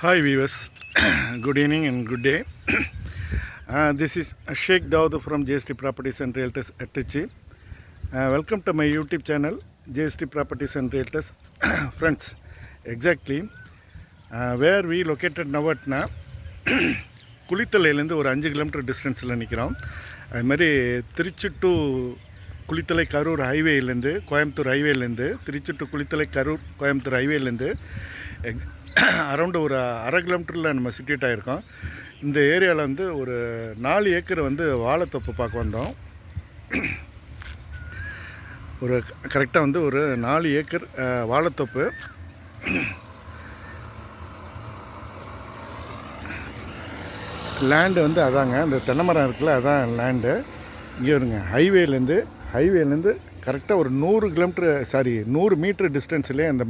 Hi viewers, good evening and good day. This is Sheikh Dawood from JST Properties and Realtors at Trichy. Welcome to my YouTube channel JST Properties and Realtors. Friends, exactly where we located now at குளித்தலையிலேருந்து ஒரு 5 kilometre டிஸ்டன்ஸில் நிற்கிறோம். அதுமாதிரி Trichy to Kulithalai Karur ஹைவேலேருந்து கோயம்புத்தூர் ஹைவேலேருந்து Trichy to Kulithalai Karur Coimbatore ஹைவேலேருந்து around ஒரு 1/2 கிலோமீட்டரில் நம்ம சிட்டிட் ஆகிருக்கோம். இந்த ஏரியாவில் வந்து ஒரு 4 ஏக்கர் வந்து வாழைத்தோப்பு பார்க்க வந்தோம். ஒரு கரெக்டாக வந்து ஒரு 4 ஏக்கர் வாழைத்தோப்பு. லேண்டு வந்து அதாங்க, இந்த தென்னை மரம் இருக்குல்ல, அதான் லேண்டு. இங்கே வருங்க, ஹைவேலேருந்து கரெக்டாக ஒரு 100 மீட்டர் டிஸ்டன்ஸ்லேயே அந்த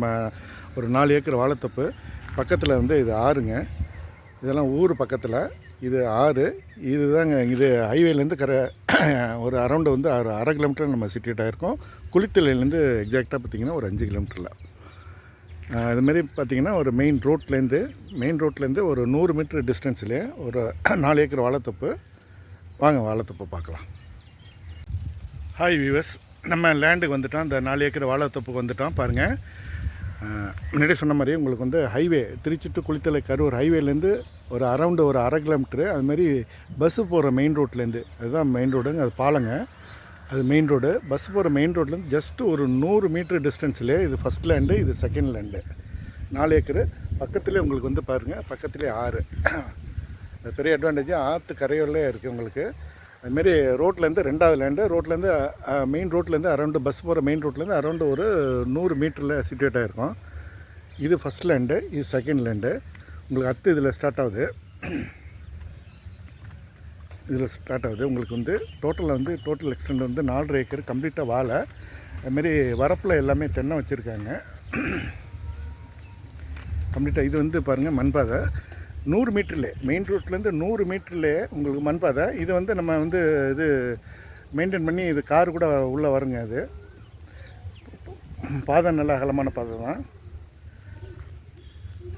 ஒரு 4 ஏக்கர் வாழைத்தோப்பு. பக்கத்தில் வந்து இது ஆறுங்க, இதெல்லாம் ஊர் பக்கத்தில். இது ஆறு, இதுதாங்க. இது ஹைவேலேருந்து ஒரு அரௌண்டு வந்து 1/2 கிலோமீட்டர் நம்ம சிட்டிட் ஆகிருக்கோம். குளித்தலையிலேருந்து எக்ஸாக்டாக பார்த்திங்கன்னா ஒரு 5 கிலோமீட்டரில். அதுமாரி பார்த்திங்கன்னா ஒரு மெயின் ரோட்லேருந்து ஒரு 100 மீட்டர் டிஸ்டன்ஸ்லேயே ஒரு 4 ஏக்கர் வாழைத்தோப்பு. வாங்க வாழைத்தோப்பு பார்க்கலாம். ஹாய் வியூவர்ஸ், நம்ம லேண்டுக்கு வந்துட்டோம். இந்த 4 ஏக்கர் வாழைத்தோப்புக்கு வந்துட்டோம். பாருங்கள், முன்னாடி சொன்ன மாதிரி உங்களுக்கு வந்து ஹைவே திருச்சி டு குளித்தலை கரூர் ஹைவேலேருந்து ஒரு அரௌண்டு ஒரு 1/2 கிலோமீட்ரு. அதுமாதிரி பஸ்ஸு போகிற மெயின் ரோட்லேருந்து, அதுதான் மெயின் ரோடுங்க, அது பாலங்க, அது மெயின் ரோடு. பஸ் போகிற மெயின் ரோட்லேருந்து ஜஸ்ட்டு ஒரு 100 மீட்டர் டிஸ்டன்ஸ்லேயே இது ஃபஸ்ட் லேண்டு, இது செகண்ட் லேண்டு. 4 ஏக்கரு பக்கத்துலேயே உங்களுக்கு வந்து பாருங்கள், பக்கத்துலேயே ஆறு. அது பெரிய அட்வான்டேஜ், ஆற்று கரையோலே இருக்குது உங்களுக்கு. அதுமாரி ரோட்லேருந்து 2வது லேண்டு, ரோட்லேருந்து மெயின் ரோட்லேருந்து அரௌண்டு பஸ் போகிற மெயின் ரோட்லேருந்து அரௌண்டு ஒரு 100 மீட்டரில் சிட்டுவேட் ஆகிருக்கும். இது ஃபஸ்ட் லேண்டு, இது செகண்ட் லேண்டு. உங்களுக்கு இதில் ஸ்டார்ட் ஆகுது. உங்களுக்கு வந்து டோட்டல் எக்ஸ்டெண்ட் வந்து 4.5 ஏக்கர் கம்ப்ளீட்டாக வாழை. அதுமாரி வரப்பில் எல்லாமே தென்னை வச்சுருக்காங்க கம்ப்ளீட்டாக. இது வந்து பாருங்கள், மண்பாதை 100 மீட்டர்லே, மெயின் ரோட்லேருந்து 100 மீட்டர்லே உங்களுக்கு மண்பாதை. இது வந்து நம்ம வந்து இது மெயின்டைன் பண்ணி, இது கார் கூட உள்ளே வருங்க. அது பாதை நல்லா அகலமான பாதை தான்.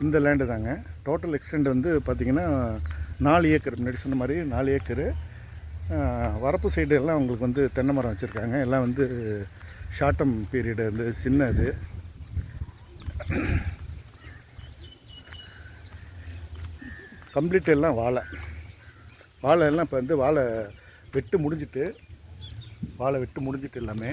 இந்த லேண்டு தாங்க. டோட்டல் எக்ஸ்டெண்ட் வந்து பார்த்திங்கன்னா 4 ஏக்கர். முன்னாடி சொன்ன மாதிரி 4 ஏக்கரு. வரப்பு சைடு எல்லாம் உங்களுக்கு வந்து தென்னை மரம் வச்சுருக்காங்க. எல்லாம் வந்து ஷார்ட் டேர்ம் பீரியடு, வந்து சின்ன இது. கம்ப்ளீட் எல்லாம் வாழை எல்லாம் இப்போ வந்து வாழை வெட்டு முடிஞ்சிட்டு எல்லாமே.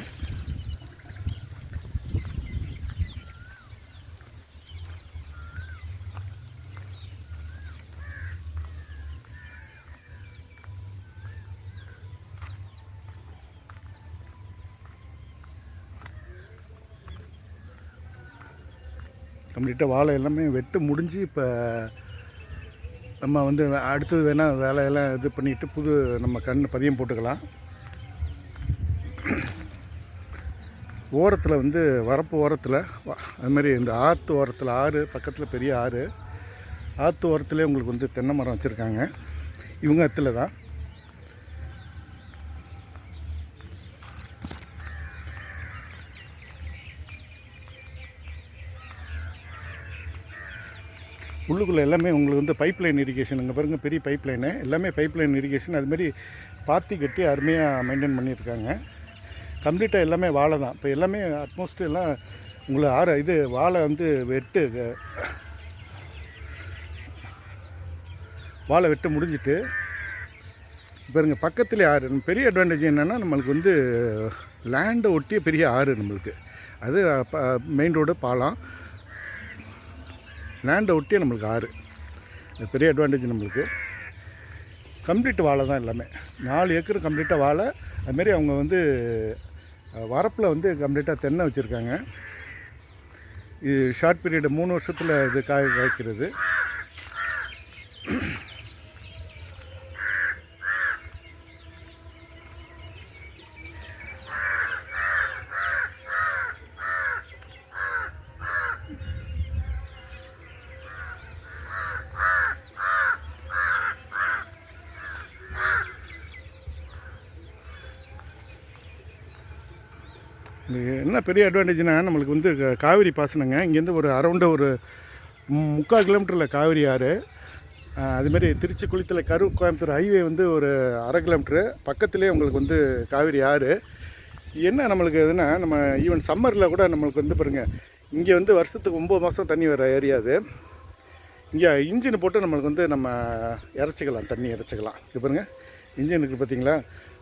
கம்ப்ளீட்டாக வாழை எல்லாமே வெட்டு முடிஞ்சு இப்போ நம்ம வந்து அடுத்தது வேணால் வேலையெல்லாம் இது பண்ணிவிட்டு புது நம்ம பதியம் போட்டுக்கலாம். ஓரத்தில் வந்து வரப்பு ஓரத்தில் அதுமாதிரி இந்த ஆற்று ஓரத்தில், ஆறு பக்கத்தில் பெரிய ஆறு, ஆற்று ஓரத்துலேயே உங்களுக்கு வந்து தென்னை மரம் வச்சுருக்காங்க. இவங்க அத்தில் தான். உள்ளுக்குள்ளே எல்லாமே உங்களுக்கு வந்து பைப் லைன் இரிகேஷன். இங்கே பாருங்கள், பெரிய பைப் லைனு, எல்லாமே பைப் லைன் இரிகேஷன். அதுமாரி பாத்தி கட்டி அருமையாக மெயின்டைன் பண்ணியிருக்காங்க. கம்ப்ளீட்டாக எல்லாமே வாழை தான். இப்போ எல்லாமே அட்மோஸ்ட் எல்லாம் உங்களுக்கு வாழை வந்து வெட்டு முடிஞ்சிட்டு பாருங்க, பக்கத்துலேயே ஆறு. பெரிய அட்வான்டேஜ் என்னென்னா, நம்மளுக்கு வந்து லேண்டை ஒட்டிய பெரிய ஆறு நம்மளுக்கு. அது மெயின் ரோடு பாலம், லேண்டை ஒட்டியே நம்மளுக்கு ஆறு. பெரிய அட்வான்டேஜ் நம்மளுக்கு. கம்ப்ளீட் வாழை தான் எல்லாமே. 4 ஏக்கர் கம்ப்ளீட்டாக வாழை. அதுமாரி அவங்க வந்து வரப்பில் வந்து கம்ப்ளீட்டாக தென்னை வச்சுருக்காங்க. இது ஷார்ட் பீரியடு 3 வருஷத்தில் இது காய்க்கிறது. என்ன பெரிய அட்வான்டேஜ்னால், நம்மளுக்கு வந்து காவிரி பாசனங்க. இங்கேருந்து ஒரு அரௌண்டு ஒரு 3/4 கிலோமீட்டரில் காவிரி ஆறு. அதுமாரி திருச்சி குளித்தலை கோயம்புத்தூர் ஹைவே வந்து ஒரு 1/2 கிலோமீட்ரு பக்கத்துலேயே உங்களுக்கு வந்து காவிரி ஆறு. என்ன நம்மளுக்கு எதுனா நம்ம ஈவன் சம்மரில் கூட நம்மளுக்கு வந்து பாருங்கள், இங்கே வந்து வருஷத்துக்கு 9 மாதம் தண்ணி வர ஏரியா அது. இங்கே இன்ஜின் போட்டு நம்மளுக்கு வந்து நம்ம இறச்சிக்கலாம், தண்ணி இறச்சிக்கலாம். இது பாருங்கள் இன்ஜின் இருக்குது பார்த்தீங்களா.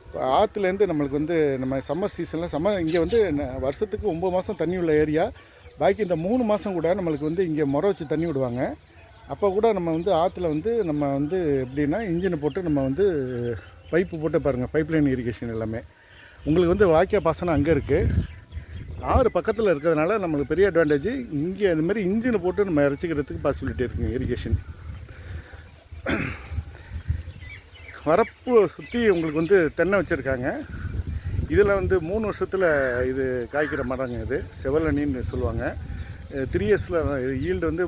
இப்போ ஆற்றுலேருந்து நம்மளுக்கு வந்து நம்ம சம்மர் சீசனில் இங்கே வந்து வருஷத்துக்கு 9 மாதம் தண்ணி உள்ள ஏரியா. பாக்கி இந்த 3 மாதம் கூட நம்மளுக்கு வந்து இங்கே முறை வச்சு தண்ணி விடுவாங்க. அப்போ கூட நம்ம வந்து ஆற்றுல வந்து நம்ம வந்து எப்படின்னா இன்ஜினை போட்டு நம்ம வந்து பைப்பு போட்டு பாருங்கள், பைப் லைன் இரிகேஷன் எல்லாமே உங்களுக்கு வந்து வாய்க்கால் பாசனம் அங்கே இருக்குது. ஆறு பக்கத்தில் இருக்கிறதுனால நம்மளுக்கு பெரிய அட்வான்டேஜ். இங்கே அதுமாதிரி இன்ஜினை போட்டு நம்ம இறச்சிக்கிறதுக்கு பாசிபிலிட்டி இருக்குங்க இரிகேஷன். வரப்பு சுற்றி உங்களுக்கு வந்து தென்னை வச்சுருக்காங்க. இதில் வந்து 3 வருஷத்தில் இது காய்க்கிற மரங்க. இது செவலனின்னு சொல்லுவாங்க. 3 இயர்ஸில் ஈல்டு வந்து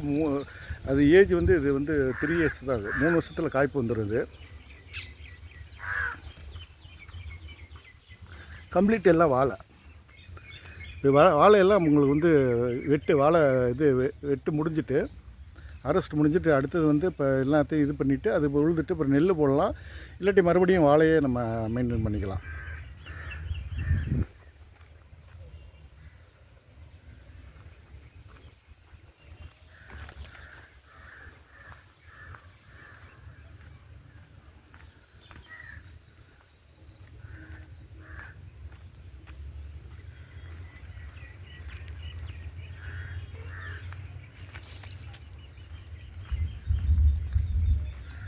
அது ஏஜ் வந்து இது வந்து 3 இயர்ஸ் தான். அது 3 வருஷத்தில் காய்ப்பு வந்துடுது. கம்ப்ளீட் எல்லாம் வாழை. இப்போ வாழையெல்லாம் உங்களுக்கு வந்து வெட்டு முடிஞ்சிட்டு, அரெஸ்ட் முடிஞ்சிட்டு அடுத்தது வந்து இப்போ எல்லாத்தையும் இது பண்ணிவிட்டு அது உழுதுட்டு அப்புறம் நெல் போடலாம். இல்லாட்டி மறுபடியும் வாழையே நம்ம மெயின்டைன் பண்ணிக்கலாம்.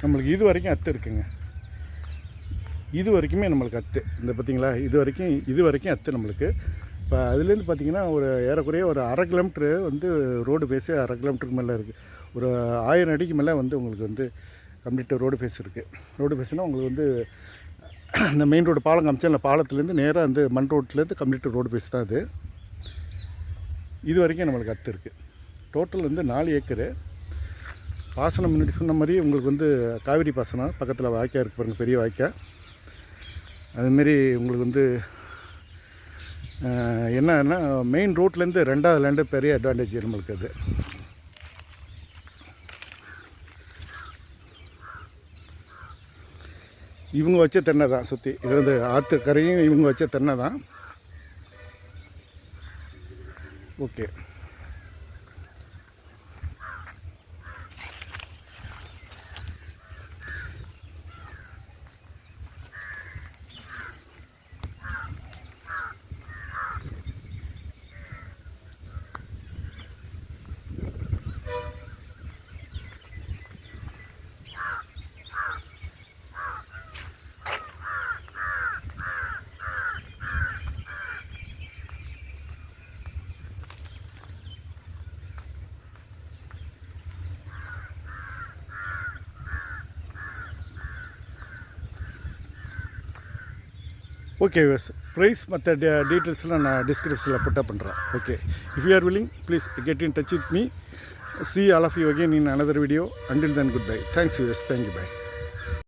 நம்மளுக்கு இது வரைக்கும் அத்து இருக்குங்க. இது வரைக்குமே நம்மளுக்கு அத்து இந்த பார்த்திங்களா, இது வரைக்கும் அத்து நம்மளுக்கு. இப்போ அதுலேருந்து பார்த்திங்கன்னா ஒரு ஏறக்குறைய ஒரு 1/2 கிலோமீட்ரு வந்து ரோடு ஃபேஸு 1/2 கிலோமீட்டருக்கு மேலே இருக்குது. ஒரு 1000 அடிக்கு மேலே வந்து உங்களுக்கு வந்து கம்ப்ளீட்டாக ரோடு ஃபேஸ் இருக்குது. ரோடு ஃபேஸ்னால் உங்களுக்கு வந்து இந்த மெயின் ரோடு பாலம் காமிச்சா அந்த பாலத்துலேருந்து நேராக வந்து மண் ரோட்லேருந்து கம்ப்ளீட்டாக ரோடு ஃபேஸ் தான் அது. இது வரைக்கும் நம்மளுக்கு அத்து இருக்குது. டோட்டல் வந்து 4 ஏக்கரு பாசனம். முன்னாடி சொன்ன மாதிரி உங்களுக்கு வந்து காவிரி பாசனம் பக்கத்தில் வாய்க்கால் இருக்குது பாருங்கள், பெரிய வாய்க்கால். அதுமாரி உங்களுக்கு வந்து என்னன்னா மெயின் ரோட்லேருந்து 2வது லேண்டு பெரிய அட்வான்டேஜ் நம்மளுக்கு. அது இவங்க வச்ச தென்னை தான் சுற்றி. இது வந்து ஆற்று கரையும் இவங்க வச்ச தென்னை தான். ஓகே. ஓகே வியூவர்ஸ், ப்ரைஸ் மற்ற டீட்டெயில்ஸ்லாம் நான் டிஸ்கிரிப்ஷனில் புட்டப் பண்ணுறேன். Okay, if you are willing, please get in touch with me. See all of you again in another video. Until then, goodbye. Thanks viewers. Thank you. Bye.